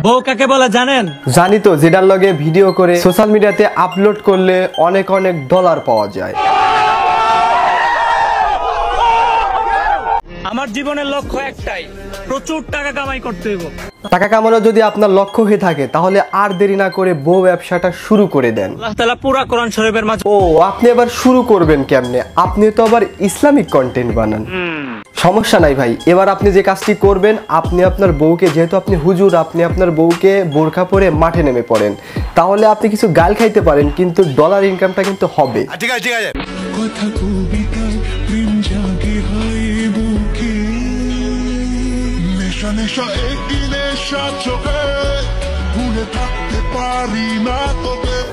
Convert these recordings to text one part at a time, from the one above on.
বউ কাকে বলে জানেন? জানি তো, যেটার লগে ভিডিও করে সোশ্যাল মিডিয়াতে আপলোড করলে অনেক অনেক ডলার পাওয়া যায়। আমার জীবনের লক্ষ্য একটাই, প্রচুর টাকা কামাই করতে হইব। টাকা কামানো যদি আপনার লক্ষ্য হয়ে থাকে তাহলে আর দেরি না করে বউ ব্যবসাটা শুরু করে দেন। আল্লাহ তাআলা পুরা কোরআন শরীফের মাঝে। ও, আপনি আবার শুরু করবেন কেমনে? আপনি তো আবার ইসলামিক কন্টেন্ট বানান। সমস্যা নাই ভাই, এবার আপনি যে কাজটি করবেন, আপনি আপনার বউকে, যেহেতু আপনি হুজুর, আপনি আপনার বউকে বোরকা পরে মাঠে নেমে পড়েন, তাহলে আপনি কিছু গাল খাইতে পারেন কিন্তু ডলার ইনকামটা কিন্তু হবে। ঠিক আছে ঠিক আছে।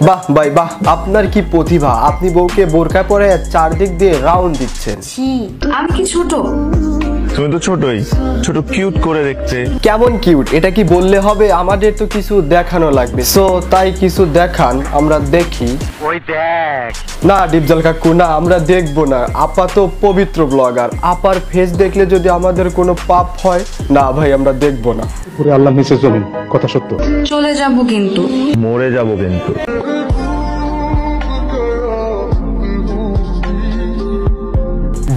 বাহ ভাই বাহ, আপনার কি প্রতিভা! আপনি বউকে বোরকা পরে চারদিক দিয়ে রাউন্ড দিচ্ছেন। আমি কি ছোট? তুমি তো ছোটই, ছোট কিউট করে দেখতে। কেমন কিউট এটা কি বললে হবে? আমাদের তো কিছু দেখানো লাগবে, সো তাই কিছু দেখান, আমরা দেখি। ওই দেখ না ডিপজল কাকু, না আমরা দেখবো না। আপা তো পবিত্র ব্লগার, আপার ফেস দেখলে যদি আমাদের কোনো পাপ হয়, না ভাই আমরা দেখবো না। পুরো আল্লাহ নিচে জমিন, কথা সত্য। চলে যাব কিন্তু। মরে যাবো কিন্তু।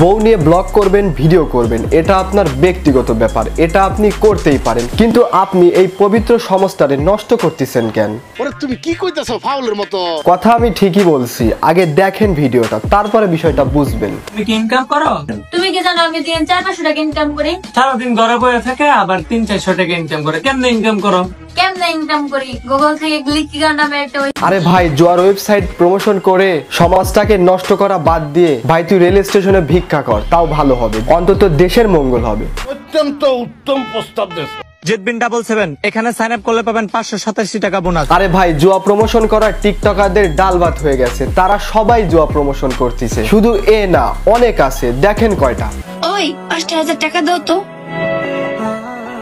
বউ নিয়ে ব্লগ করবেন, ভিডিও করবেন, এটা আপনার ব্যক্তিগত ব্যাপার, এটা আপনি করতেই পারেন, কিন্তু আপনি এই পবিত্র সমাজটারে নষ্ট করতেছেন কেন? ওরে তুমি কি কইতাছো ফাউলের মতো? কথা আমি ঠিকই বলছি, আগে দেখেন ভিডিওটা, তারপরে বিষয়টা বুঝবেন। তুমি কি ইনকাম করো? তুমি কি জানো আমি দিন 400-500 টাকা ইনকাম করি? সারাদিন ঘরে বসে থেকে আবার 300-400 টাকা ইনকাম করে। কেমনে ইনকাম করো? কেমনে ইনকাম করি? গুগল থেকে গ্লিকিগার নামে একটা আরে ভাই, জোয়ার ওয়েবসাইট প্রমোশন করে সমাজটাকে নষ্ট করা বাদ দিয়ে ভাই তুই রেল স্টেশনে ভিক্ষা কর, তাও ভালো হবে, অন্তত দেশের মঙ্গল হবে। অত্যন্ত উত্তম প্রস্তাব দিয়েছো। জেডবিন 777 এখানে সাইন আপ করলে পাবেন 587 টাকা বোনাস। আরে ভাই, জুয়া প্রমোশন করা টিকটকারদের ডাল ভাত হয়ে গেছে, তারা সবাই জুয়া প্রমোশন করতেছে, শুধু এ না অনেক আছে, দেখেন কয়টা। ওই 5000 টাকা দাও তো।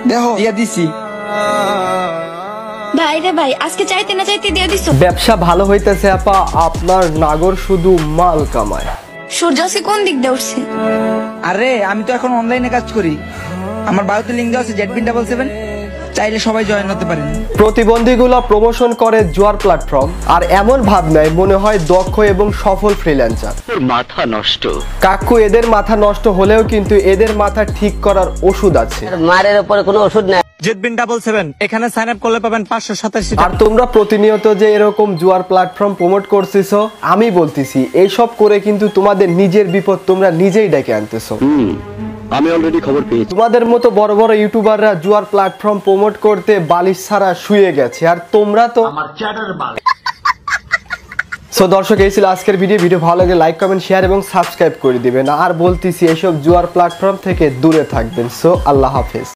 দেখো দিয়া দিছি। ভাই রে ভাই, আজকে চাইতে না চাইতে দিয়ে দিছো। ব্যবসা ভালো হইতেছে আপা, আপনার নাগর শুধু মাল কামায়। সূর্য কোন দিক দিয়ে উঠছে? আরে আমি তো এখন অনলাইনে কাজ করি, আমার বায়োতে লিংক দেওয়া আছে জেডবিন 777, চাইলে সবাই জয়েন হতে পারেন। প্রতিবন্ধীগুলো প্রমোশন করে জুয়ার প্ল্যাটফর্ম, আর এমন ভাব নেয় মনে হয় দক্ষ এবং সফল ফ্রিল্যান্সার। মাথা নষ্ট কাকু, এদের মাথা নষ্ট হলেও কিন্তু এদের মাথা ঠিক করার ওষুধ আছে। মারের উপরে কোনো ওষুধ নাই। জেডবিন 777 এখানে সাইন আপ করলে পাবেন 587 টাকা। আর তোমরা প্রতিনিয়ত যে এরকম জুয়ার প্ল্যাটফর্ম প্রমোট করতেছো, আমি বলতেছি এইসব করে কিন্তু তোমাদের নিজের বিপদ তোমরা নিজেই ডেকে আনতেছো। আমি অলরেডি খবর পেয়েছি। তোমাদের মতো বড় বড় ইউটিউবাররা জুয়ার প্ল্যাটফর্ম প্রমোট করতে বালিশ ছাড়া শুয়ে গেছে, আর তোমরা তো। সো দর্শক, এই ছিল আজকের ভিডিও ভালো লাগে লাইক কমেন্ট শেয়ার এবং সাবস্ক্রাইব করে দিবেন, আর বলতেছি এইসব জুয়ার প্ল্যাটফর্ম থেকে দূরে থাকবেন। সো আল্লাহ হাফেজ।